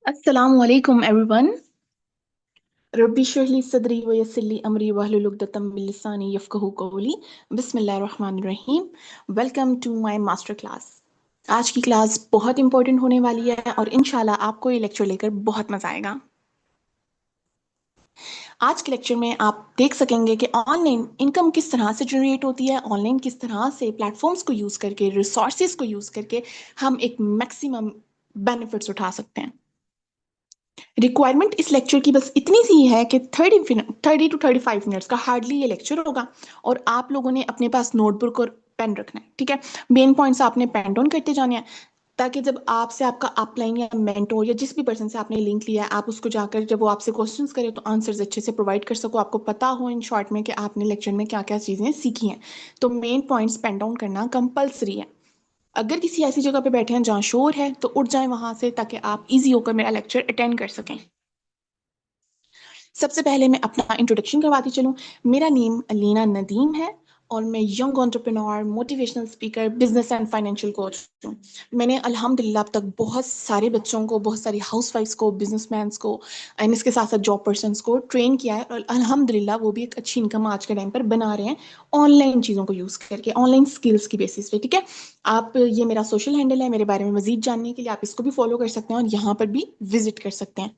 अस्सलामु अलैकुम एवरीवन। रब्बी इश्रह ली सदरी व यस्सिर ली अमरी वहलुल उक़दतम मिन लिसानी यफ़क़हू क़ौली। बिस्मिल्लाहिर रहमानिर रहीम। Welcome to my master class. आज की क्लास बहुत इंपॉर्टेंट होने वाली है और इंशाल्लाह आपको ये लेक्चर लेकर बहुत मजा आएगा। आज के लेक्चर में आप देख सकेंगे कि ऑनलाइन इनकम किस तरह से जनरेट होती है, ऑनलाइन किस तरह से प्लेटफॉर्म्स को यूज़ करके, रिसोर्सेज को यूज़ करके हम एक मैक्सिमम बेनिफिट्स उठा सकते हैं। रिक्वायरमेंट इस लेक्चर की बस इतनी सी है कि 30 टू 35 मिनट्स का हार्डली ये लेक्चर होगा और आप लोगों ने अपने पास नोटबुक और पेन रखना है। ठीक है, मेन पॉइंट्स आपने पेन डाउन करते जाने हैं ताकि जब आपसे आपका अपलाइन या मेंटोर या जिस भी पर्सन से आपने लिंक लिया है आप उसको जाकर जब वो आपसे क्वेश्चंस करे तो आंसर्स अच्छे से प्रोवाइड कर सको, आपको पता हो इन शॉर्ट में कि आपने लेक्चर में क्या क्या चीज़ें सीखी हैं। तो मेन पॉइंट्स पेन डाउन करना कंपलसरी है। अगर किसी ऐसी जगह पे बैठे हैं जहाँ शोर है तो उठ जाएं वहां से ताकि आप इजी होकर मेरा लेक्चर अटेंड कर सकें। सबसे पहले मैं अपना इंट्रोडक्शन करवाती चलूँ। मेरा नेम अलीना नदीम है और मैं young entrepreneur, motivational speaker, business and financial coach हूँ। मैंने अल्हम्दुलिल्लाह अब तक बहुत सारे बच्चों को, बहुत सारी हाउसवाइफ्स को, बिजनेसमैन को एंड इसके साथ साथ जॉब पर्सनस को ट्रेन किया है और अल्हम्दुलिल्लाह वो भी एक अच्छी इनकम आज के टाइम पर बना रहे हैं ऑनलाइन चीज़ों को यूज़ करके, ऑनलाइन स्किल्स की बेसिस पे। ठीक है, आप ये मेरा सोशल हैंडल है, मेरे बारे में मजीद जानने के लिए आप इसको भी फॉलो कर सकते हैं और यहाँ पर भी विजिट कर सकते हैं।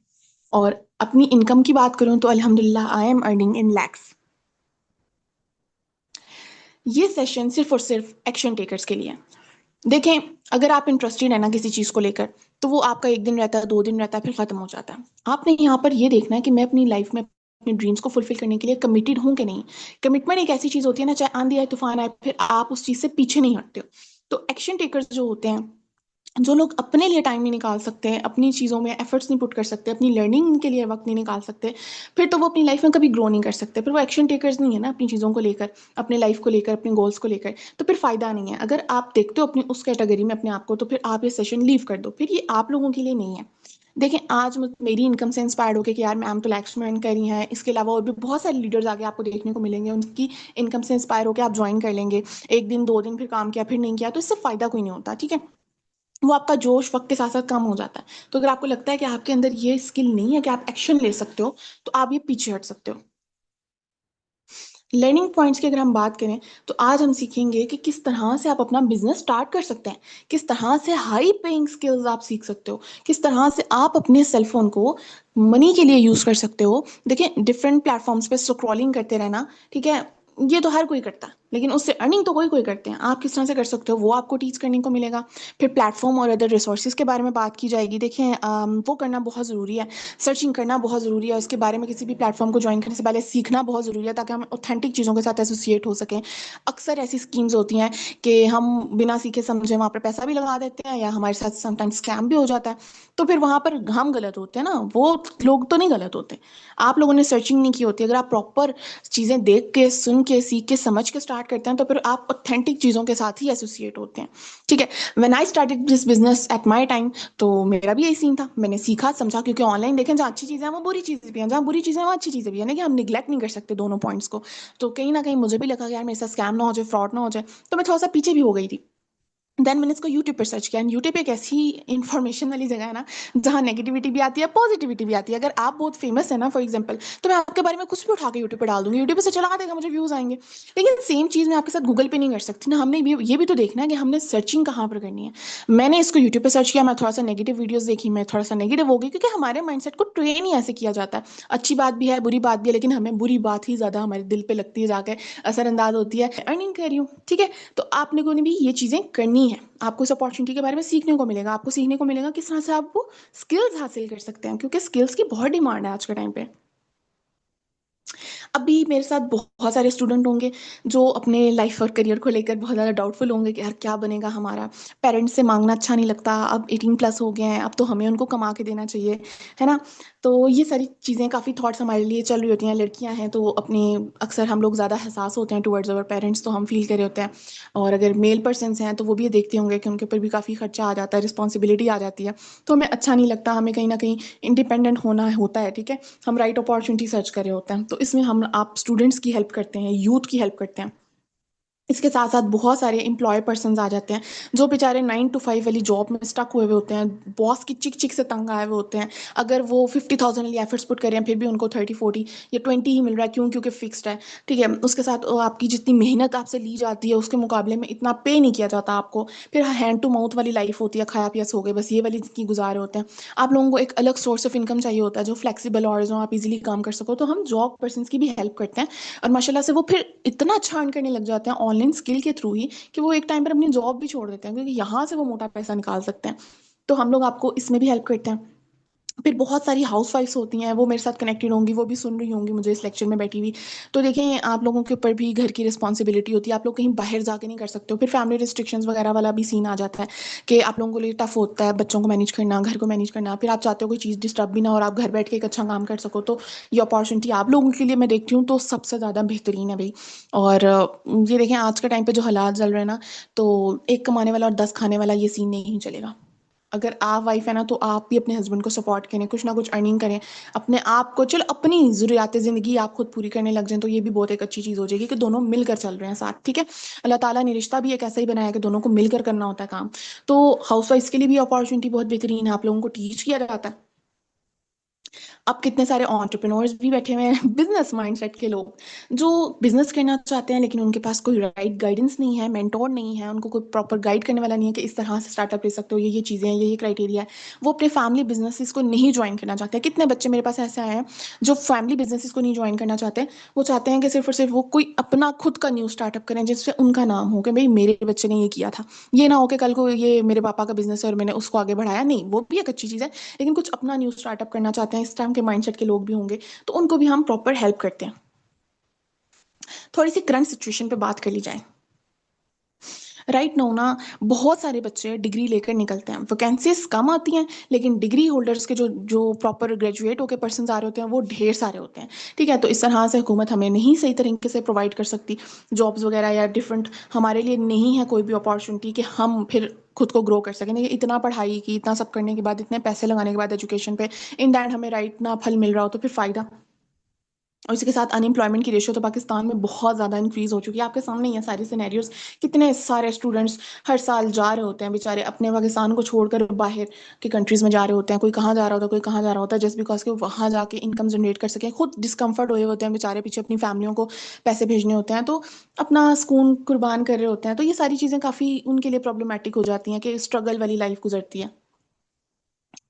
और अपनी इनकम की बात करूं तो अल्हम्दुलिल्लाह I am earning in lakhs. ये सेशन सिर्फ और सिर्फ एक्शन टेकर्स के लिए है। देखें, अगर आप इंटरेस्टेड है ना किसी चीज़ को लेकर तो वो आपका एक दिन रहता है, 2 दिन रहता है, फिर खत्म हो जाता है। आपने यहाँ पर ये देखना है कि मैं अपनी लाइफ में अपने ड्रीम्स को फुलफिल करने के लिए कमिटेड हूँ कि नहीं। कमिटमेंट एक ऐसी चीज़ होती है ना, चाहे आंधी आए तूफान आए, फिर आप उस चीज़ से पीछे नहीं हटते हो। तो एक्शन टेकर्स जो होते हैं, जो लोग अपने लिए टाइम नहीं निकाल सकते, अपनी चीज़ों में एफर्ट्स नहीं पुट कर सकते, अपनी लर्निंग के लिए वक्त नहीं निकाल सकते, फिर तो वो अपनी लाइफ में कभी ग्रो नहीं कर सकते। फिर वो एक्शन टेकर्स नहीं है ना अपनी चीज़ों को लेकर, अपने लाइफ को लेकर, अपने गोल्स को लेकर। तो फिर फ़ायदा नहीं है। अगर आप देखते हो अपनी उस कैटेगरी में अपने आप को तो फिर आप ये सेशन लीव कर दो, फिर ये आप लोगों के लिए नहीं है। देखें, आज मेरी इनकम से इंस्पायर्ड होकर कि यार मैम तो लैक्स में अर्न कर रही हैं, इसके अलावा और भी बहुत सारे लीडर्स आगे आपको देखने को मिलेंगे, उनकी इनकम से इंस्पायर होकर आप ज्वाइन कर लेंगे। एक दिन 2 दिन फिर काम किया, फिर नहीं किया, तो इससे फ़ायदा कोई नहीं होता। ठीक है, वो आपका जोश वक्त के साथ साथ कम हो जाता है। तो अगर आपको लगता है कि आपके अंदर ये स्किल नहीं है कि आप एक्शन ले सकते हो तो आप ये पीछे हट सकते हो। लर्निंग पॉइंट्स की अगर हम बात करें तो आज हम सीखेंगे कि किस तरह से आप अपना बिजनेस स्टार्ट कर सकते हैं, किस तरह से हाई पेइंग स्किल्स आप सीख सकते हो, किस तरह से आप अपने सेलफोन को मनी के लिए यूज कर सकते हो। देखिए, डिफरेंट प्लेटफॉर्म्स पे स्क्रॉलिंग करते रहना, ठीक है, ये तो हर कोई करता है, लेकिन उससे अर्निंग तो कोई कोई करते हैं। आप किस तरह से कर सकते हो वो आपको टीच करने को मिलेगा। फिर प्लेटफॉर्म और अदर रिसोर्सेज के बारे में बात की जाएगी। देखिए, वो करना बहुत ज़रूरी है, सर्चिंग करना बहुत ज़रूरी है, उसके बारे में किसी भी प्लेटफॉर्म को ज्वाइन करने से पहले सीखना बहुत ज़रूरी है ताकि हम ऑथेंटिक चीज़ों के साथ एसोसिएट हो सकें। अक्सर ऐसी स्कीम्स होती हैं कि हम बिना सीखे समझे वहाँ पर पैसा भी लगा देते हैं या हमारे साथ समटाइम्स स्कैम भी हो जाता है। तो फिर वहाँ पर हम गलत होते हैं ना, वो लोग तो नहीं गलत होते। आप लोगों ने सर्चिंग नहीं की होती। अगर आप प्रॉपर चीज़ें देख के, सुन के, सीख के, समझ के स्टार्ट करते हैं तो फिर आप ऑथेंटिक चीज़ों के साथ ही एसोसिएट होते हैं। ठीक है, when I started this business at my time तो मेरा भी यही सीन था। मैंने सीखा समझा, क्योंकि ऑनलाइन देखें जहाँ अच्छी चीज़ें हैं वो बुरी चीज़ें भी हैं, जहाँ बुरी चीज़ें हैं वहाँ अच्छी चीज़ें भी हैं, कि हम निगलेक्ट नहीं कर सकते दोनों पॉइंट्स को। तो कहीं ना कहीं मुझे भी लगा कि यार मेरे साथ स्कैम ना हो जाए, फ्रॉड ना हो जाए, तो मैं थोड़ा सा पीछे भी हो गई थी। देन मैंने इसको यूट्यूब पर सर्च किया। यूट्यूब एक ऐसी इन्फॉर्मेशन वाली जगह है ना जहाँ नेगेटिविटी भी आती है, पॉजिटिविटी भी आती है। अगर आप बहुत फेमस है ना फॉर एग्जांपल, तो मैं आपके बारे में कुछ भी उठा के यूट्यूब पे डाल दूंगी, यूट्यूब पे से चला देगा, मुझे व्यूज आएंगे। लेकिन सेम चीज़ मैं आपके साथ गूगल पे नहीं कर सकती ना। हमने ये भी तो देखना है कि हमने सर्चिंग कहाँ पर करनी है। मैंने इसको यूट्यूब पे सर्च किया, मैं थोड़ा सा नेगेटिव वीडियोस देखी, मैं थोड़ा सा नेगेटिव हो गई, क्योंकि हमारे माइंडसेट को ट्रेन ही ऐसे किया जाता है। अच्छी बात भी है, बुरी बात भी है, लेकिन हमें बुरी बात ही ज्यादा हमारे दिल पे लगती है, जाकर असरअंदाज होती है। अर्निंग कर रही हूँ, ठीक है, तो आप लोगों ने भी ये चीज़ें करनी है। आपको इस अपॉर्चुनिटी के बारे में सीखने को मिलेगा, आपको सीखने को मिलेगा किस तरह से आप वो स्किल्स हासिल कर सकते हैं, क्योंकि स्किल्स की बहुत डिमांड है आज के टाइम पे। अभी मेरे साथ बहुत सारे स्टूडेंट होंगे जो अपने लाइफ और करियर को लेकर बहुत ज़्यादा डाउटफुल होंगे कि यार क्या बनेगा हमारा। पेरेंट्स से मांगना अच्छा नहीं लगता, अब 18+ हो गए हैं, अब तो हमें उनको कमा के देना चाहिए, है ना। तो ये सारी चीज़ें, काफ़ी थॉट्स हमारे लिए चल रही होती हैं। लड़कियां हैं तो अपने, अक्सर हम लोग ज़्यादा हसास होते हैं टुवर्ड्स अवर पेरेंट्स, तो हम फील कर रहे होते हैं। और अगर मेल पर्सन हैं तो वो भी ये देखते होंगे कि उनके ऊपर भी काफ़ी खर्चा आ जाता है, रिस्पॉन्सिबिलिटी आ जाती है। तो हमें अच्छा नहीं लगता, हमें कहीं ना कहीं इंडिपेंडेंट होना होता है। ठीक है, हम राइट अपॉर्चुनिटी सर्च कर रहे होते हैं, तो इसमें हम आप स्टूडेंट्स की हेल्प करते हैं, यूथ की हेल्प करते हैं। इसके साथ साथ बहुत सारे एम्प्लॉय पर्सन्स आ जाते हैं जो बेचारे 9 to 5 वाली जॉब में स्टक हुए हुए होते हैं, बॉस की चिक चिक से तंग आए हुए होते हैं। अगर वो 50,000 वाली एफर्ट्स पुट कर रहे हैं फिर भी उनको 30, 40 या 20 ही मिल रहा है, क्यों? क्योंकि फिक्स्ड है। ठीक है, उसके साथ आपकी जितनी मेहनत आपसे ली जाती है उसके मुकाबले में इतना पे नहीं किया जाता आपको। फिर हैंड टू माउथ वाली लाइफ होती है, खाया पिया सो गए, बस ये वाली जिंदगी गुजारे होते हैं। आप लोगों को एक अलग सोर्स ऑफ इनकम चाहिए होता है जो फ्लेक्सिबल और जो आप इजीली काम कर सको, तो हम जॉब पर्सन की भी हेल्प करते हैं। और माशाल्लाह से वो फिर इतना अच्छा अर्न करने लग जाते हैं ऑनलाइन स्किल के थ्रू ही, कि वो एक टाइम पर अपनी जॉब भी छोड़ देते हैं, क्योंकि यहाँ से वो मोटा पैसा निकाल सकते हैं। तो हम लोग आपको इसमें भी हेल्प करते हैं। फिर बहुत सारी हाउस वाइफ्स होती हैं, वो मेरे साथ कनेक्टेड होंगी, वो भी सुन रही होंगी मुझे इस लेक्चर में बैठी हुई। तो देखें, आप लोगों के ऊपर भी घर की रिस्पॉन्सिबिलिटी होती है, आप लोग कहीं बाहर जाके नहीं कर सकते हो, फिर फैमिली रिस्ट्रिक्शंस वगैरह वाला भी सीन आ जाता है कि आप लोगों को लिए टफ होता है बच्चों को मैनेज करना, घर को मैनेज करना। फिर आप चाहते हो कोई चीज़ डिस्टर्ब भी ना हो और आप घर बैठ के एक अच्छा काम कर सको, तो ये अपॉर्चुनिटी आप लोगों के लिए मैं देखती हूँ तो सबसे ज़्यादा बेहतरीन है भाई। और ये देखें, आज के टाइम पे जो हालात चल रहे हैं ना, तो एक कमाने वाला और 10 खाने वाला ये सीन नहीं चलेगा। अगर आप वाइफ है ना, तो आप भी अपने हस्बैंड को सपोर्ट करें, कुछ ना कुछ अर्निंग करें अपने आप को। चलो, अपनी ज़रूरियात ज़िंदगी आप खुद पूरी करने लग जाएं तो ये भी बहुत एक अच्छी चीज़ हो जाएगी कि दोनों मिलकर चल रहे हैं साथ। ठीक है, अल्लाह ताला ने रिश्ता भी एक ऐसा ही बनाया है कि दोनों को मिलकर करना होता है काम। तो हाउस वाइफ के लिए भी अपॉर्चुनिटी बहुत बेहतरीन है, आप लोगों को टीच किया जाता है। अब कितने सारे एंटरप्रेन्योर्स भी बैठे हुए हैं बिजनेस माइंडसेट के लोग, जो बिजनेस करना चाहते हैं लेकिन उनके पास कोई राइट गाइडेंस नहीं है, मेंटोर नहीं है, उनको कोई प्रॉपर गाइड करने वाला नहीं है कि इस तरह से स्टार्टअप ले सकते हो, ये चीज़ें हैं, ये क्राइटेरिया है। वो अपने फैमिली बिजनेसेस को नहीं ज्वाइन करना चाहते हैं। कितने बच्चे मेरे पास ऐसे आए हैं जो फैमिली बिजनेसेस को नहीं ज्वाइन करना चाहते। वो चाहते हैं कि सिर्फ और सिर्फ वो कोई अपना खुद का न्यू स्टार्टअप करें जिससे उनका नाम हो कि भाई मेरे बच्चे ने ये किया था। ये ना हो कि कल को ये मेरे पापा का बिजनेस है और मैंने उसको आगे बढ़ाया, नहीं, वो भी एक अच्छी चीज़ है। लेकिन कुछ अपना न्यू स्टार्टअप करना चाहते हैं, इस टाइम के माइंडसेट के लोग भी होंगे, तो उनको भी हम प्रॉपर हेल्प करते हैं। थोड़ी सी करंट सिचुएशन पे बात कर ली जाए। राइट नाउ ना, बहुत सारे बच्चे डिग्री लेकर निकलते हैं, वैकेंसीज कम आती हैं, लेकिन डिग्री होल्डर्स के जो जो प्रॉपर ग्रेजुएट होकर पर्सन आ रहे होते हैं वो ढेर सारे होते हैं। ठीक है, तो इस तरह से हुकूमत हमें नहीं सही तरीके से प्रोवाइड कर सकती जॉब्स वगैरह, या डिफरेंट हमारे लिए नहीं है कोई भी अपॉर्चुनिटी कि हम फिर खुद को ग्रो कर सकें। देखिए, इतना पढ़ाई की, इतना सब करने के बाद, इतने पैसे लगाने के बाद एजुकेशन पे, इन दैट हमें राइट ना फल मिल रहा हो तो फिर फायदा। और इसी के साथ अनएम्प्लॉयमेंट की रेशियो तो पाकिस्तान में बहुत ज़्यादा इंक्रीज हो चुकी है, आपके सामने ही है सारे सिनेरियोज। कितने सारे स्टूडेंट्स हर साल जा रहे होते हैं बेचारे, अपने पाकिस्तान को छोड़कर बाहर की कंट्रीज में जा रहे होते हैं। कोई कहाँ जा रहा होता है, कोई कहाँ जा रहा होता है, जस्ट बिकॉज कि वो वहाँ जाके इनकम जनरेट कर सकें। खुद डिस्कम्फर्ट हुए होते हैं बेचारे, पीछे अपनी फैमिलियों को पैसे भेजने होते हैं, तो अपना सुकून कुर्बान कर रहे होते हैं। तो ये सारी चीज़ें काफ़ी उनके लिए प्रॉब्लमेटिक हो जाती हैं कि स्ट्रगल वाली लाइफ गुजरती है।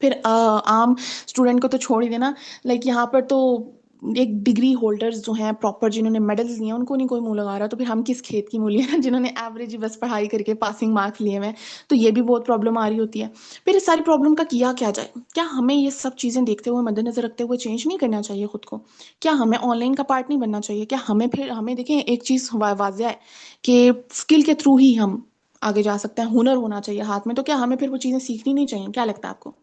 फिर आम स्टूडेंट को तो छोड़ ही देना, लाइक यहाँ पर तो एक डिग्री होल्डर्स जो हैं प्रॉपर, जिन्होंने मेडल्स लिए हैं, उनको नहीं कोई मुंह लगा रहा, तो फिर हम किस खेत की मूली है जिन्होंने एवरेज ही बस पढ़ाई करके पासिंग मार्क्स लिए हुए हैं। तो ये भी बहुत प्रॉब्लम आ रही होती है। फिर इस सारी प्रॉब्लम का किया क्या जाए? क्या हमें ये सब चीज़ें देखते हुए, मद्देनजर रखते हुए चेंज नहीं करना चाहिए खुद को? क्या हमें ऑनलाइन का पार्ट नहीं बनना चाहिए? क्या हमें फिर, हमें देखें एक चीज़ वाजिया है कि स्किल के थ्रू ही हम आगे जा सकते हैं, हुनर होना चाहिए हाथ में, तो क्या हमें फिर वो चीज़ें सीखनी नहीं चाहिए? क्या लगता है आपको?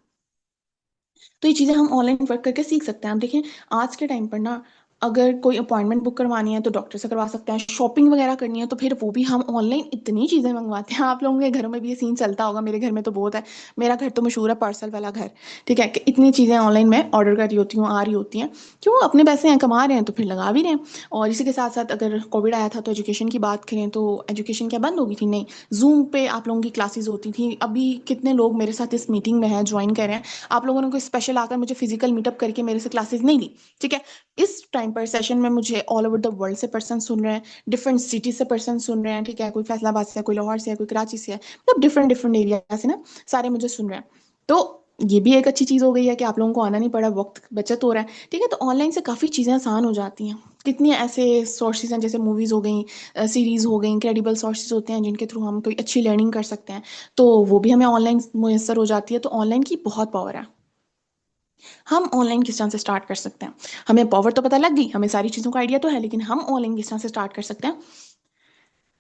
तो ये चीज़ें हम ऑनलाइन वर्क करके सीख सकते हैं। आप देखें, आज के टाइम पर ना, अगर कोई अपॉइंटमेंट बुक करवानी है तो डॉक्टर से करवा सकते हैं, शॉपिंग वगैरह करनी है तो फिर वो भी हम ऑनलाइन इतनी चीज़ें मंगवाते हैं। आप लोगों के घरों में भी ये सीन चलता होगा, मेरे घर में तो बहुत है। मेरा घर तो मशहूर है पार्सल वाला घर। ठीक है, कि इतनी चीज़ें ऑनलाइन में ऑर्डर कर रही होती हूँ, आ रही होती हैं। क्यों? अपने पैसे हैं, कमा रहे हैं तो फिर लगा भी रहे हैं। और इसी के साथ साथ अगर कोविड आया था तो एजुकेशन की बात करें तो एजुकेशन क्या बंद हो गई थी? नहीं, जूम पे आप लोगों की क्लासेस होती थी। अभी कितने लोग मेरे साथ इस मीटिंग में हैं, ज्वाइन कर रहे हैं। आप लोगों ने कोई स्पेशल आकर मुझे फिजिकल मीटअप करके मेरे से क्लासेस नहीं ली। ठीक है, इस टाइम पर सेशन में मुझे ऑल ओवर द वर्ल्ड से पर्सन सुन रहे हैं, डिफरेंट सिटी से पर्सन सुन रहे हैं। ठीक है, कोई फैसलाबाद से है, कोई लाहौर से है, कोई कराची से है, मतलब डिफरेंट डिफरेंट एरिया से ना, सारे मुझे सुन रहे हैं। तो ये भी एक अच्छी चीज़ हो गई है कि आप लोगों को आना नहीं पड़ा, वक्त बचत हो रहा है। ठीक है, तो ऑनलाइन से काफ़ी चीज़ें आसान हो जाती हैं। कितनी ऐसे सोर्सेज हैं, जैसे मूवीज़ हो गई, सीरीज़ हो गई, क्रेडिबल सोर्सेज होते हैं जिनके थ्रू हम कोई अच्छी लर्निंग कर सकते हैं। तो वो भी हमें ऑनलाइन मुयसर हो जाती है। तो ऑनलाइन की बहुत पावर है। हम ऑनलाइन किस तरह से स्टार्ट कर सकते हैं? हमें पावर तो पता लग गई, हमें सारी चीज़ों का आइडिया तो है, लेकिन हम ऑनलाइन किस तरह से स्टार्ट कर सकते हैं?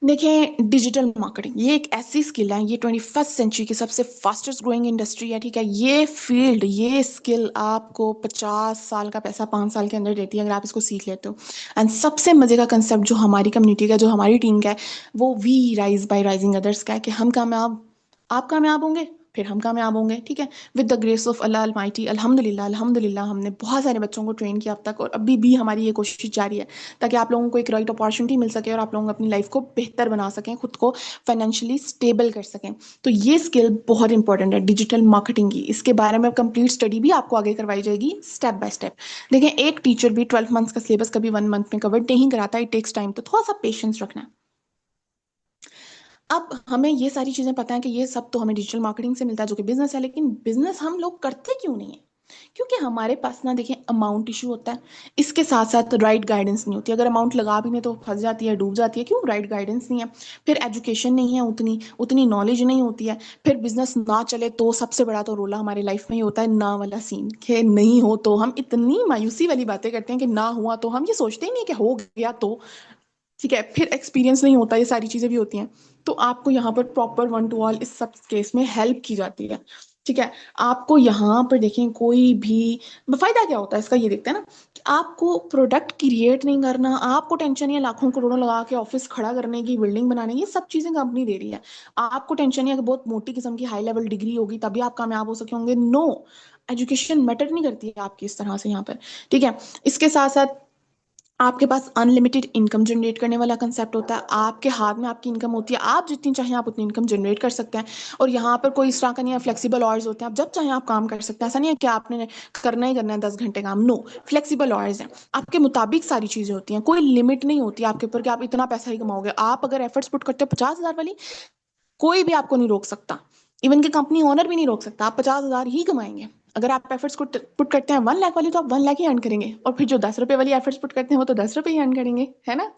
देखें, डिजिटल मार्केटिंग ये एक ऐसी स्किल है, ये 21st सेंचुरी की सबसे फास्टेस्ट ग्रोइंग इंडस्ट्री है। ठीक है, ये फील्ड, ये स्किल आपको 50 साल का पैसा 5 साल के अंदर देती है अगर आप इसको सीख लेते हो। एंड सबसे मजे का कंसेप्ट जो हमारी कम्युनिटी का, जो हमारी टीम का है, वो we rise by rising others का है, कि हम कामयाब, आप कामयाब होंगे फिर हम कामयाब होंगे। ठीक है, with the grace of Allah Almighty, अल्हम्दुलिल्लाह अल्हम्दुलिल्लाह हमने बहुत सारे बच्चों को ट्रेन किया अब तक, और अभी भी हमारी ये कोशिश जारी है ताकि आप लोगों को एक राइट अपॉर्चुनिटी मिल सके और आप लोग अपनी लाइफ को बेहतर बना सकें, खुद को फाइनेंशियली स्टेबल कर सकें। तो ये स्किल बहुत इंपॉर्टेंट है डिजिटल मार्केटिंग की। इसके बारे में कंप्लीट स्टडी भी आपको आगे करवाई जाएगी स्टेप बाय स्टेप। देखें, एक टीचर भी 12 मंथ्स का सिलेबस कभी 1 मंथ में कवर नहीं कराता, इट टेक्स टाइम। तो थोड़ा सा पेशेंस रखना है। अब हमें ये सारी चीजें पता है कि ये सब तो हमें डिजिटल मार्केटिंग से मिलता है जो कि बिजनेस है, लेकिन बिजनेस हम लोग करते क्यों नहीं है? क्योंकि हमारे पास ना, देखिए, अमाउंट इशू होता है, इसके साथ साथ राइट गाइडेंस नहीं होती। अगर अमाउंट लगा भी नहीं तो फंस जाती है, डूब जाती है। क्यों? राइट गाइडेंस नहीं है। फिर एजुकेशन नहीं है, उतनी उतनी नॉलेज नहीं होती है। फिर बिजनेस ना चले तो सबसे बड़ा तो रोला हमारी लाइफ में ही होता है ना वाला सीन, कि नहीं हो तो हम इतनी मायूसी वाली बातें करते हैं कि ना हुआ तो हम ये सोचते ही नहीं कि हो गया तो। ठीक है, फिर एक्सपीरियंस नहीं होता, ये सारी चीजें भी होती हैं। तो आपको यहाँ पर प्रॉपर वन टू ऑल इस सब केस में हेल्प की जाती है। ठीक है, आपको यहाँ पर देखें कोई भी फायदा क्या होता है इसका, ये देखते हैं ना कि आपको प्रोडक्ट क्रिएट नहीं करना, आपको टेंशन है लाखों करोड़ों लगा के ऑफिस खड़ा करने की, बिल्डिंग बनाने की, ये सब चीजें कंपनी दे रही है। आपको टेंशन है कि बहुत मोटी किस्म की हाई लेवल डिग्री होगी तभी आप कामयाब हो सके होंगे। नो, एजुकेशन मैटर नहीं करती है आपकी इस तरह से यहाँ पर। ठीक है, इसके साथ साथ आपके पास अनलिमिटेड इनकम जनरेट करने वाला कंसेप्ट होता है। आपके हाथ में आपकी इनकम होती है, आप जितनी चाहें आप उतनी इनकम जनरेट कर सकते हैं। और यहाँ पर कोई इस तरह का नहीं है, फ्लेक्सिबल आवर्स होते हैं, आप जब चाहें आप काम कर सकते हैं। ऐसा नहीं है कि आपने करना ही करना है 10 घंटे काम। नो, फ्लेक्सिबल आवर्स हैं, आपके मुताबिक सारी चीजें होती हैं। कोई लिमिट नहीं होती आपके ऊपर कि आप इतना पैसा ही कमाओगे। आप अगर एफर्ट्स पुट करते हो 50,000 वाली, कोई भी आपको नहीं रोक सकता। इवन कि कंपनी ओनर भी नहीं रोक सकता, आप 50,000 ही कमाएंगे। अगर आप एफर्ट्स को पुट करते हैं 1 लाख वाली, तो आप 1 लाख ही अर्न करेंगे। और फिर जो 10 रुपए वाली एफर्ट्स पुट करते हैं वो तो 10 रुपए ही अर्न करेंगे, है ना?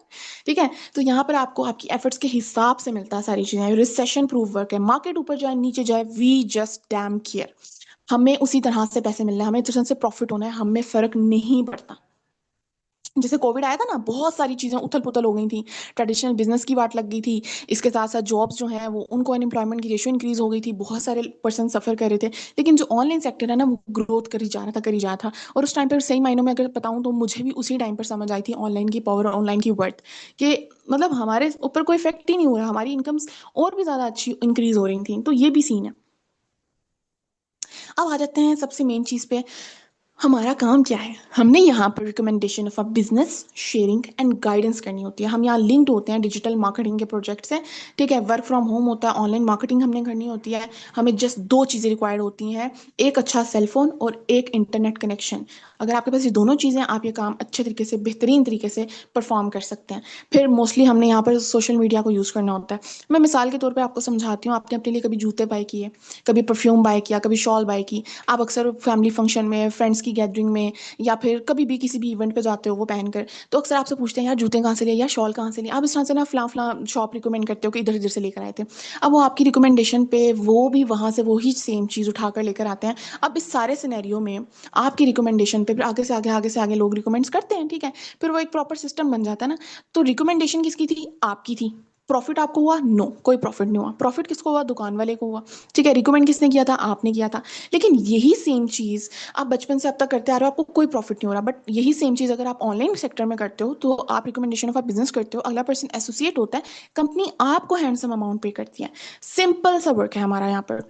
ठीक है, तो यहाँ पर आपको आपकी एफर्ट्स के हिसाब से मिलता है सारी चीजें। रिसेशन प्रूफ वर्क है, मार्केट ऊपर जाए नीचे जाए, वी जस्ट डैम केयर, हमें उसी तरह से पैसे मिलने हैं, हमें उसी तरह से प्रॉफिट होना है, हमें फर्क नहीं पड़ता। जैसे कोविड आया था ना, बहुत सारी चीजें उथल पुथल हो गई थी, ट्रेडिशनल बिजनेस की वाट लग गई थी। इसके साथ साथ जॉब्स जो है वो, उनको अनएम्प्लॉयमेंट की रेशियो इंक्रीज हो गई थी, बहुत सारे पर्सन सफर कर रहे थे। लेकिन जो ऑनलाइन सेक्टर है ना, वो ग्रोथ करी जा रहा था, करी जा रहा था। और उस टाइम पर सही मायनों में अगर बताऊं तो मुझे भी उसी टाइम पर समझ आई थी ऑनलाइन की पावर और ऑनलाइन की वर्थ, कि मतलब हमारे ऊपर कोई इफेक्ट ही नहीं हो रहा, हमारी इनकम्स और भी ज्यादा अच्छी इंक्रीज हो रही थी। तो ये भी सीन है। अब आ जाते हैं सबसे मेन चीज पे, हमारा काम क्या है। हमने यहाँ पर recommendation of a business, sharing and guidance करनी होती है। हम यहाँ लिंक्ड होते हैं डिजिटल मार्केटिंग के प्रोजेक्ट से। ठीक है, वर्क फ्रॉम होम होता है, ऑनलाइन मार्केटिंग हमने करनी होती है। हमें जस्ट दो चीज़ें रिक्वायर्ड होती हैं, एक अच्छा सेलफोन और एक इंटरनेट कनेक्शन। अगर आपके पास ये दोनों चीज़ें, आप ये काम अच्छे तरीके से, बेहतरीन तरीके से परफॉर्म कर सकते हैं। फिर मोस्टली हमने यहाँ पर सोशल मीडिया को यूज़ करना होता है। मैं मिसाल के तौर पर आपको समझाती हूँ, आपने अपने लिए कभी जूते बाय किए, कभी परफ्यूम बाय किया, कभी शॉल बाय की। आप अक्सर फैमिली फंक्शन में, फ्रेंड्स की गैदरिंग में, या फिर कभी भी किसी भी इवेंट पे जाते हो वो पहनकर, तो अक्सर आपसे पूछते हैं यार जूते कहाँ से लिए या शॉल कहाँ से लिए। आप इस तरह से ना फला फला शॉप रिकमेंड करते हो कि इधर इधर से लेकर आए थे। अब वो आपकी रिकमेंडेशन पे वो भी वहां से वही सेम चीज उठाकर लेकर आते हैं। अब इस सारे सिनेरियो में आपकी रिकमेंडेशन पे फिर आगे से आगे लोग रिकमेंड्स करते हैं। ठीक है, फिर वो एक प्रॉपर सिस्टम बन जाता है ना। तो रिकमेंडेशन किसकी थी? आपकी थी। प्रॉफिट आपको हुआ? नो, कोई प्रॉफिट नहीं हुआ। प्रॉफिट किसको हुआ? दुकान वाले को हुआ। ठीक है, रिकमेंड किसने किया था? आपने किया था। लेकिन यही सेम चीज आप बचपन से अब तक करते आ रहे हो, आपको कोई प्रॉफिट नहीं हो रहा। बट यही सेम चीज अगर आप ऑनलाइन सेक्टर में करते हो, तो आप रिकमेंडेशन ऑफ आप बिजनेस करते हो, अगला पर्सन एसोसिएट होता है, कंपनी आपको हैंडसम अमाउंट पे करती है। सिंपल सा वर्क है हमारा यहाँ पर।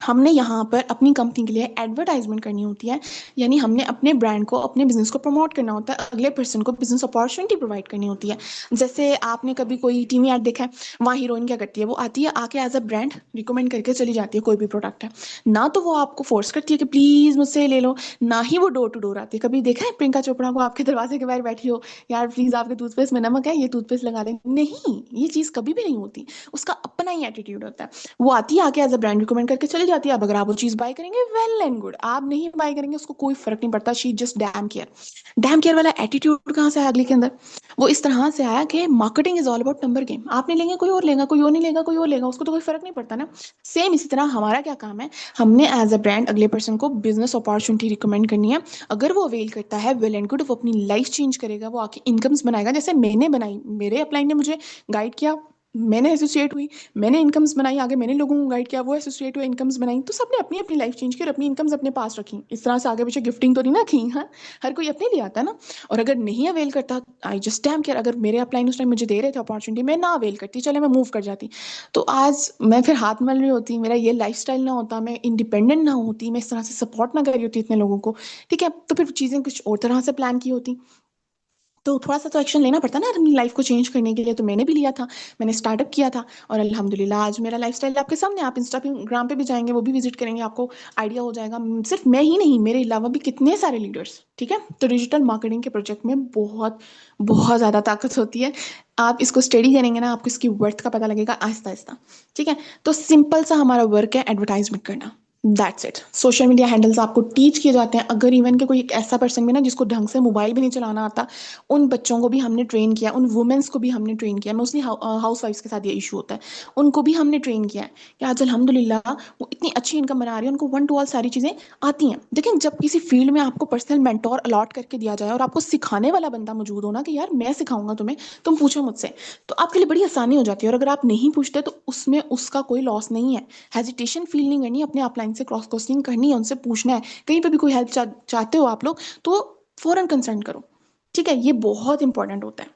हमने यहाँ पर अपनी कंपनी के लिए एडवर्टाइजमेंट करनी होती है, यानी हमने अपने ब्रांड को, अपने बिजनेस को प्रमोट करना होता है, अगले पर्सन को बिजनेस अपॉर्चुनिटी प्रोवाइड करनी होती है। जैसे आपने कभी कोई टीवी एड देखा है, वहाँ हीरोइन क्या करती है, वो आती है आके एज अ ब्रांड रिकमेंड करके चली जाती है कोई भी प्रोडक्ट है। ना तो वो आपको फोर्स करती है कि प्लीज मुझसे ले लो, ना ही वो डोर टू डोर आती है। कभी देखा है प्रियंका चोपड़ा को आपके दरवाजे के बाहर बैठी हो, यार प्लीज आपके टूथपेस्ट में नमक है, ये टूथपेस्ट लगा दें? नहीं, ये चीज कभी भी नहीं होती। उसका अपना ही एटीट्यूड होता है। वो आती है आके एज अ ब्रांड रिकमेंड करके चली जाती है। अब अगर आप वो चीज बाय करेंगे, वेल एंड गुड। आप नहीं बाय करेंगे, उसको कोई फर्क नहीं पड़ता। She just dam care. Dam care वाला एटीट्यूड कहाँ से आया अगले के अंदर? वो इस तरह से आया कि marketing is all about number game. आप नहीं लेंगे कोई और लेगा, कोई और नहीं लेगा कोई और लेगा, उसको तो कोई फर्क नहीं पड़ता ना। सेम इसी तरह हमारा क्या काम है, हमने एज अ ब्रांड अगले पर्सन को बिजनेस अपॉर्चुनिटी रिकमेंड करनी है। अगर वो अवेल करता है, वेल एंड गुड, वो अपनी लाइफ चेंज करेगा, वो आके इनकम्स बनाएगा, जैसे मैंने बनाई, मेरे अपलाइन ने मुझे गाइड किया, मैंने एसोसिएट हुई, मैंने इनकम्स बनाई, आगे मैंने लोगों को गाइड किया, वो एसोसिएट हुए, इनकम्स बनाई, तो सबने अपनी अपनी लाइफ चेंज की और अपनी इनकम्स अपने पास रखी। इस तरह से आगे पीछे गिफ्टिंग तो नहीं ना की, हाँ। हर कोई अपने लिए आता है ना। और अगर नहीं अवेल करता, आई जस्ट डैम केयर, अगर मेरे अपलाइन उस टाइम मुझे दे रहे थे अपॉर्चुनिटी, मैं ना अवेल करती, चले मैं मूव कर जाती, तो आज मैं फिर हाथ मल रही होती, मेरा ये लाइफ ना होता, मैं इंडिपेंडेंट ना होती, मैं इस तरह से सपोर्ट ना कर रही होती इतने लोगों को। ठीक है, तो फिर चीज़ें कुछ और तरह से प्लान की होती। तो थोड़ा सा तो एक्शन लेना पड़ता है ना अपनी लाइफ को चेंज करने के लिए, तो मैंने भी लिया था। मैंने स्टार्टअप किया था, और अल्हम्दुलिल्लाह आज मेरा लाइफस्टाइल आपके सामने। आप इंस्टाग्राम पे भी जाएंगे, वो भी विजिट करेंगे, आपको आइडिया हो जाएगा। सिर्फ मैं ही नहीं, मेरे अलावा भी कितने सारे लीडर्स। ठीक है, तो डिजिटल मार्केटिंग के प्रोजेक्ट में बहुत बहुत ज़्यादा ताकत होती है। आप इसको स्टडी करेंगे ना, आपको इसकी वर्थ का पता लगेगा आहिस्ता आहिस्ता। ठीक है, तो सिंपल सा हमारा वर्क है एडवर्टाइजमेंट करना। That's it. Social media handles आपको टीच किए जाते हैं। अगर इवन के कोई एक ऐसा पर्सन भी ना जिसको ढंग से मोबाइल भी नहीं चलाना आता, उन बच्चों को भी हमने ट्रेन किया, उन वुमेन्स को भी हमने ट्रेन किया। मोस्टली हाउस वाइफ्स के साथ ये इशू होता है, उनको भी हमने ट्रेन किया है कि आज अल्हम्दुलिल्लाह वो इतनी अच्छी इनकम बना रही है, उनको वन टू ऑल सारी चीज़ें आती हैं। लेकिन जब किसी फील्ड में आपको पर्सनल मेंटोर अलॉट करके दिया जाए और आपको सिखाने वाला बंदा मौजूद हो ना, कि यार मैं सिखाऊंगा तुम्हें, तुम पूछो मुझसे, तो आपके लिए बड़ी आसानी हो जाती है। और अगर आप नहीं पूछते तो उसमें उसका कोई लॉस नहीं है। हेजिटेशन फील नहीं करनी, अपने अपलाइन से क्रॉस क्वेश्चनिंग करनी है, उनसे पूछना है। कहीं पे भी कोई हेल्प चाहते हो आप लोग, तो फौरन कंसल्ट करो। ठीक है, ये बहुत इंपॉर्टेंट होता है।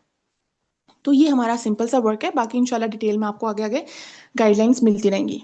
तो ये हमारा सिंपल सा वर्क है, बाकी इंशाल्लाह डिटेल में आपको आगे आगे गाइडलाइंस मिलती रहेंगी।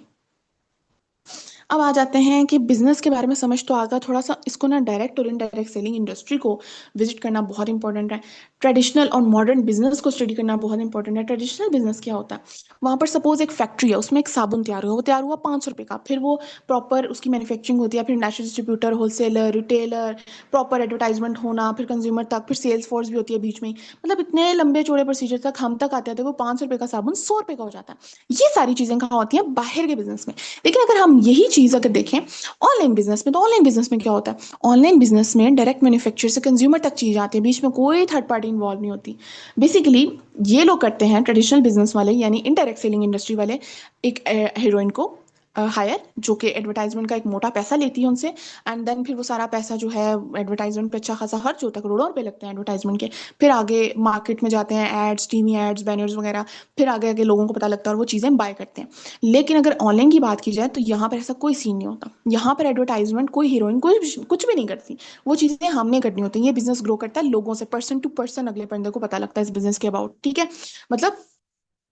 अब आ जाते हैं कि बिजनेस के बारे में समझ तो आ गया थोड़ा सा, इसको ना डायरेक्ट और इनडायरेक्ट सेलिंग इंडस्ट्री को विजिट करना बहुत इंपॉर्टेंट है। ट्रेडिशनल और मॉडर्न बिजनेस को स्टडी करना बहुत इंपॉर्टेंट है। ट्रेडिशनल बिजनेस क्या होता है? वहाँ पर सपोज एक फैक्ट्री है, उसमें एक साबुन तैयार हुआ, वो तैयार हुआ 500 रुपये का, फिर वो प्रॉपर उसकी मैन्युफैक्चरिंग होती है, फिर national distributor, wholesaler, retailer, proper advertisement होना, फिर कंज्यूमर तक, फिर सेल्स फोर्स भी होती है बीच में ही। मतलब इतने लंबे चौड़े प्रोसीजर तक हम तक आते हैं, वो 500 रुपये का साबुन 100 रुपये का हो जाता है। ये सारी चीजें कहाँ होती हैं? बाहर के बिजनेस में। लेकिन अगर हम यही चीज अगर देखें ऑनलाइन बिजनेस में, तो ऑनलाइन बिजनेस में क्या होता है? ऑनलाइन बिजनेस में डायरेक्ट मैन्युफैक्चर से कंज्यूमर तक चीज आती है, बीच में कोई थर्ड पार्टी इन्वॉल्व नहीं होती। बेसिकली ये लोग करते हैं, ट्रेडिशनल बिजनेस वाले यानी इनडायरेक्ट सेलिंग इंडस्ट्री वाले, एक हीरोइन को हायर, जो कि एडवर्टाइजमेंट का एक मोटा पैसा लेती है उनसे। एंड देन फिर वो सारा पैसा जो है एडवर्टाइजमेंट पे अच्छा खासा खर्च होता है, करोड़ों रुपए लगते हैं एडवर्टाइजमेंट के। फिर आगे मार्केट में जाते हैं, एड्स, टीवी एड्स, बैनर्स वगैरह। फिर आगे आगे लोगों को पता लगता है और वो चीज़ें बाय करते हैं। लेकिन अगर ऑनलाइन की बात की जाए तो यहाँ पर ऐसा कोई सीन नहीं होता। यहाँ पर एडवर्टाइजमेंट कोई हीरोइन कुछ भी नहीं करती, वो चीज़ें हमने करनी होती हैं। ये बिजनेस ग्रो करता है लोगों से, पर्सन टू पर्सन अगले बंदे को पता लगता है इस बिजनेस के अबाउट। ठीक है, मतलब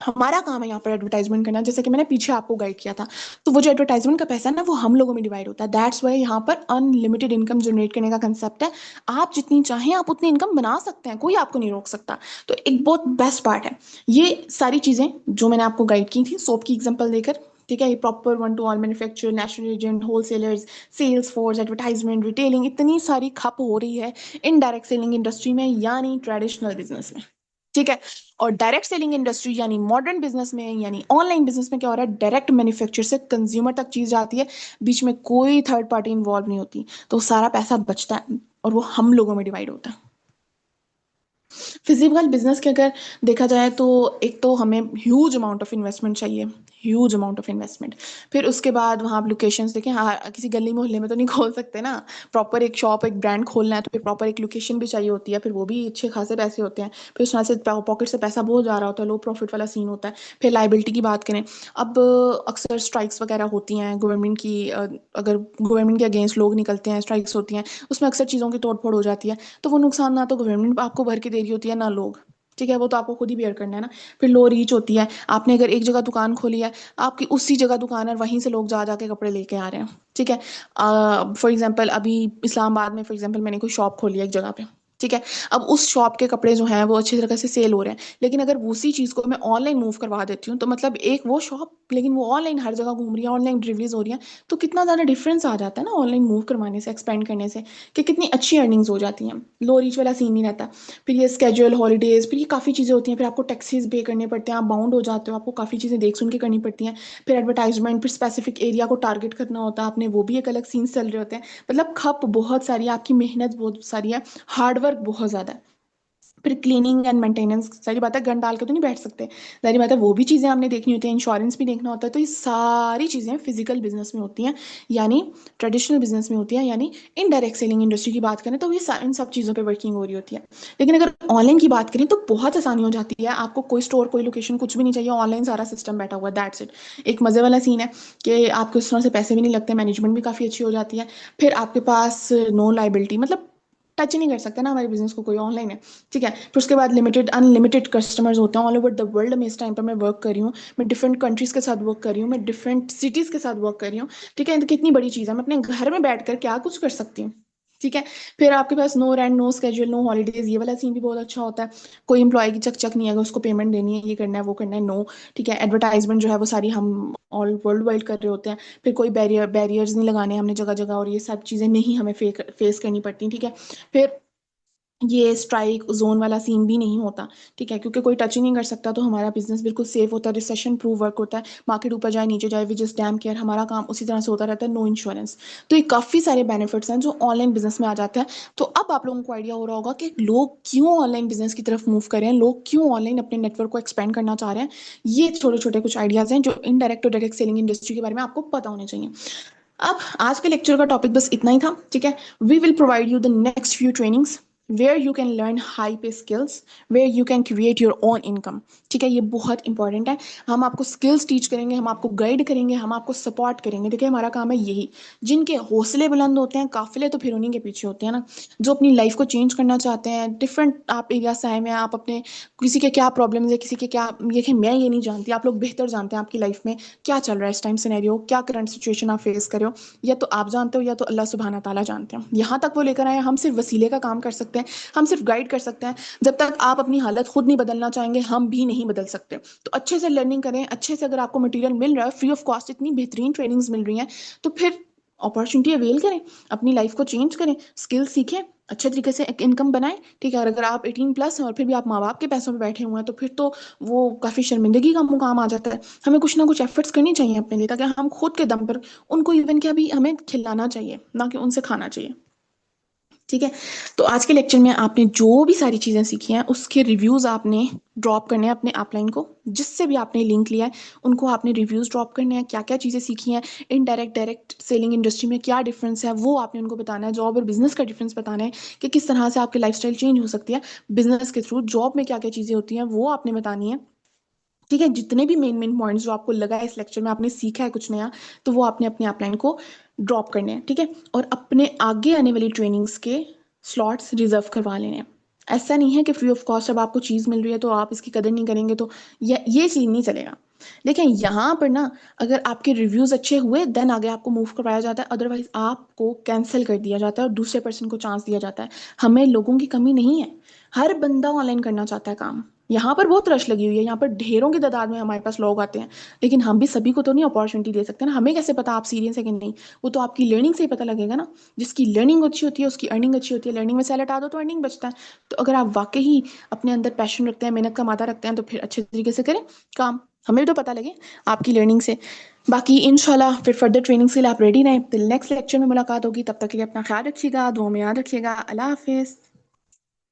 हमारा काम है यहाँ पर एडवर्टाइजमेंट करना, जैसे कि मैंने पीछे आपको गाइड किया था। तो वो जो एडवर्टाइजमेंट का पैसा है ना, वो हम लोगों में डिवाइड होता है। दैट्स वाई यहाँ पर अनलिमिटेड इनकम जनरेट करने का कंसेप्ट है। आप जितनी चाहें आप उतनी इनकम बना सकते हैं, कोई आपको नहीं रोक सकता। तो एक बहुत बेस्ट पार्ट है ये सारी चीजें जो मैंने आपको गाइड की थी सोप की एग्जाम्पल देकर। ठीक है, ये proper one to all manufacture, national agent, wholesalers, sales force, advertisement, retailing, इतनी सारी खप हो रही है इनडायरेक्ट सेलिंग इंडस्ट्री में यानी ट्रेडिशनल बिजनेस में। ठीक है, और डायरेक्ट सेलिंग इंडस्ट्री यानी मॉडर्न बिजनेस में यानी ऑनलाइन बिजनेस में क्या हो रहा है? डायरेक्ट मैन्युफैक्चर से कंज्यूमर तक चीज जाती है, बीच में कोई थर्ड पार्टी इन्वॉल्व नहीं होती, तो सारा पैसा बचता है और वो हम लोगों में डिवाइड होता है। फिजिकल बिजनेस के अगर देखा जाए तो एक तो हमें ह्यूज अमाउंट ऑफ इन्वेस्टमेंट चाहिए, ह्यूज अमाउंट ऑफ इन्वेस्टमेंट। फिर उसके बाद वहाँ आप लोकेशंस देखें, हाँ किसी गली मोहल्ले में तो नहीं खोल सकते ना। प्रॉपर एक शॉप, एक ब्रांड खोलना है तो फिर प्रॉपर एक लोकेशन भी चाहिए होती है, फिर वो भी अच्छे खासे पैसे होते हैं। फिर उसमें से पॉकेट से पैसा बहुत जा रहा होता है, लो प्रॉफिट वाला सीन होता है। फिर लाइबिलिटी की बात करें, अब अक्सर स्ट्राइक्स वगैरह होती हैं गवर्नमेंट की, अगर गवर्नमेंट के अगेंस्ट लोग निकलते हैं, स्ट्राइक्स होती हैं, उसमें अक्सर चीज़ों की तोड़ फोड़ हो जाती है। तो वो नुकसान ना तो गवर्नमेंट आपको भर के दे रही होती है ना लोग। ठीक है, वो तो आपको खुद ही बेयर करना है ना। फिर लो रीच होती है, आपने अगर एक जगह दुकान खोली है, आपकी उसी जगह दुकान है, वहीं से लोग जा जाके कपड़े लेके आ रहे हैं। ठीक है, फॉर एग्जाम्पल अभी इस्लामाबाद में फॉर एग्जाम्पल मैंने कोई शॉप खोली है एक जगह पे। ठीक है, अब उस शॉप के कपड़े जो हैं वो अच्छी तरह से सेल हो रहे हैं, लेकिन अगर उसी चीज़ को मैं ऑनलाइन मूव करवा देती हूँ, तो मतलब एक वो शॉप, लेकिन वो ऑनलाइन हर जगह घूम रही है, ऑनलाइन डिलीवरीज हो रही है, तो कितना ज़्यादा डिफरेंस आ जाता है ना ऑनलाइन मूव करवाने से, एक्सपेंड करने से, कि कितनी अच्छी अर्निंग्स हो जाती हैं। लो रीच वाला सीन नहीं रहता। फिर ये स्केड्यूल हॉलीडेज, फिर ये काफ़ी चीज़ें होती हैं, फिर आपको टैक्सीज पे करने पड़ते हैं, आप बाउंड हो जाते हो, आपको काफ़ी चीज़ें देख सुन के करनी पड़ती हैं। फिर एडवर्टाइजमेंट, फिर स्पेसिफिक एरिया को टारगेट करना होता है आपने, वो भी एक अलग सीन्स चल रहे होते हैं। मतलब खप बहुत सारी है, आपकी मेहनत बहुत सारी है, हार्डवर्क बहुत ज़्यादा है। फिर क्लीनिंग एंड मेंटेनेंस, सारी बात है, गन डाल के तो नहीं बैठ सकते, सारी बात है, वो भी चीज़ें हमने देखनी होती है, इंश्योरेंस भी देखना होता है। तो ये सारी चीज़ें फिजिकल बिजनेस में होती हैं, यानी ट्रेडिशनल बिजनेस में होती है, यानी इनडायरेक्ट सेलिंग इंडस्ट्री की बात करें तो ये इन सब चीज़ों पे वर्किंग हो रही होती है। लेकिन अगर ऑनलाइन की बात करें तो बहुत आसानी हो जाती है, आपको कोई स्टोर कोई लोकेशन कुछ भी नहीं चाहिए, ऑनलाइन सारा सिस्टम बैठा हुआ है, दैट्स इट। एक मज़े वाला सीन है कि आपको इस तरह से पैसे भी नहीं लगते, मैनेजमेंट भी काफ़ी अच्छी हो जाती है। फिर आपके पास नो लाइबिलिटी, मतलब टच ही नहीं कर सकता ना हमारे बिजनेस को कोई, ऑनलाइन है, ठीक है। फिर उसके बाद लिमिटेड अनलिमिटेड कस्टमर्स होते हैं ऑल ओवर द वर्ल्ड में। इस टाइम पर मैं वर्क कर रही हूँ, मैं डिफरेंट कंट्रीज के साथ वर्क कर रही हूँ, मैं डिफरेंट सिटीज के साथ वर्क कर रही हूँ, ठीक है। तो कितनी बड़ी चीज़ है, मैं अपने घर में बैठकर क्या कुछ कर सकती हूँ, ठीक है। फिर आपके पास no rent no schedule no holidays, ये वाला सीन भी बहुत अच्छा होता है। कोई एम्प्लॉय की चक चक नहीं है, उसको पेमेंट देनी है, ये करना है वो करना है, नो, ठीक है। एडवर्टाइजमेंट जो है वो सारी हम ऑल वर्ल्ड वाइड कर रहे होते हैं। फिर कोई बैरियर्स नहीं लगाने हमने जगह जगह, और ये सब चीज़ें नहीं हमें फेस करनी पड़ती, ठीक है। फिर ये स्ट्राइक जोन वाला सीन भी नहीं होता, ठीक है, क्योंकि कोई टच ही नहीं कर सकता, तो हमारा बिजनेस बिल्कुल सेफ होता है, रिसेशन प्रूफ वर्क होता है। मार्केट ऊपर जाए नीचे जाए, वी जस्ट डैम केयर, हमारा काम उसी तरह से होता रहता है, नो इंश्योरेंस। तो ये काफ़ी सारे बेनिफिट्स हैं जो ऑनलाइन बिजनेस में आ जाते हैं। तो अब आप लोगों को आइडिया हो रहा होगा कि लोग क्यों ऑनलाइन बिजनेस की तरफ मूव कर रहे हैं, लोग क्यों ऑनलाइन अपने नेटवर्क को एक्सपेंड करना चाह रहे हैं। ये छोटे छोटे कुछ आइडियाज हैं जो इनडायरेक्ट और डायरेक्ट सेलिंग इंडस्ट्री के बारे में आपको पता होने चाहिए। अब आज के लेक्चर का टॉपिक बस इतना ही था, ठीक है। We will provide you the next few trainings where you can learn high pay skills, where you can create your own income, ठीक है। ये बहुत इंपॉर्टेंट है। हम आपको स्किल्स टीच करेंगे, हम आपको गाइड करेंगे, हम आपको सपोर्ट करेंगे, देखिए हमारा काम है यही। जिनके हौसले बुलंद होते हैं, काफिले तो फिर उन्हीं के पीछे होते हैं ना, जो अपनी लाइफ को चेंज करना चाहते हैं। डिफरेंट आप एरिया से आए हुए हैं, आप अपने किसी के क्या प्रॉब्लम्स है, किसी के क्या, ये कि मैं ये नहीं जानती, आप लोग बेहतर जानते हैं आपकी लाइफ में क्या चल रहा है इस टाइम, सिनेरियो क्या, करंट सिचुएशन आप फेस कर रहे हो, या तो आप जानते हो या तो अल्लाह सुब्हाना ताला जानते हैं। यहाँ तक वो लेकर आए, हम सिर्फ वसीले का काम कर सकते हैं, हम सिर्फ गाइड कर सकते हैं। जब तक आप अपनी हालत खुद नहीं बदलना चाहेंगे, हम भी नहीं बदल सकते। तो अच्छे से लर्निंग करें, अच्छे से, अगर आपको मटेरियल मिल रहा है फ्री ऑफ कॉस्ट, इतनी बेहतरीन ट्रेनिंग्स मिल रही हैं, तो फिर अपॉर्चुनिटी अवेल करें, अपनी लाइफ को चेंज करें, स्किल सीखें, अच्छे तरीके से एक इनकम बनाएं, ठीक है। और अगर आप 18+ हैं और फिर भी आप माँ बाप के पैसों पे बैठे हुए हैं, तो फिर तो वो काफ़ी शर्मिंदगी का मुकाम आ जाता है। हमें कुछ ना कुछ एफर्ट्स करनी चाहिए अपने लिए, ताकि हम खुद के दम पर उनको इवन क्या भी हमें खिलाना चाहिए, ना कि उनसे खाना चाहिए, ठीक है। तो आज के लेक्चर में आपने जो भी सारी चीज़ें सीखी हैं उसके रिव्यूज़ आपने ड्रॉप करने हैं अपने अपलाइन को, जिससे भी आपने लिंक लिया है उनको आपने रिव्यूज़ ड्रॉप करने हैं, क्या क्या चीज़ें सीखी हैं, इनडायरेक्ट डायरेक्ट सेलिंग इंडस्ट्री में क्या डिफरेंस है वो आपने उनको बताना है, जॉब और बिजनेस का डिफरेंस बताना है कि किस तरह से आपकी लाइफस्टाइल चेंज हो सकती है बिजनेस के थ्रू, जॉब में क्या क्या चीज़ें होती हैं वो आपने बतानी है, ठीक है। जितने भी मेन मेन पॉइंट्स जो आपको लगा है इस लेक्चर में आपने सीखा है कुछ नया, तो वो आपने अपने अपलाइन को ड्रॉप करने हैं, ठीक है। और अपने आगे आने वाली ट्रेनिंग्स के स्लॉट्स रिजर्व करवा लेने हैं। ऐसा नहीं है कि फ्री ऑफ कॉस्ट अब आपको चीज़ मिल रही है तो आप इसकी कदर नहीं करेंगे, तो ये सीन नहीं चलेगा। देखिए यहाँ पर ना, अगर आपके रिव्यूज अच्छे हुए देन आगे आपको मूव करवाया जाता है, अदरवाइज आपको कैंसिल कर दिया जाता है और दूसरे पर्सन को चांस दिया जाता है। हमें लोगों की कमी नहीं है, हर बंदा ऑनलाइन करना चाहता है काम। यहाँ पर बहुत रश लगी हुई है, यहाँ पर ढेरों की तादाद में हमारे पास लोग आते हैं, लेकिन हम भी सभी को तो नहीं अपॉर्चुनिटी दे सकते ना। हमें कैसे पता आप सीरियस है कि नहीं, वो तो आपकी लर्निंग से ही पता लगेगा ना। जिसकी लर्निंग अच्छी होती है उसकी अर्निंग अच्छी होती है, लर्निंग में सैलेड आ दो तो अर्निंग बचता है। तो अगर आप वाकई अपने अंदर पैशन रखते हैं, मेहनत का मादा रखते हैं, तो फिर अच्छे तरीके से करें काम, हमें भी तो पता लगे आपकी लर्निंग से। बाकी इंशाल्लाह फिर फर्दर ट्रेनिंग्स के लिए आप रेडी रहें, तो नेक्स्ट लेक्चर में मुलाकात होगी। तब तक के लिए अपना ख्याल रखिएगा, दुआ में याद रखिएगा। अल्लाह हाफिज़।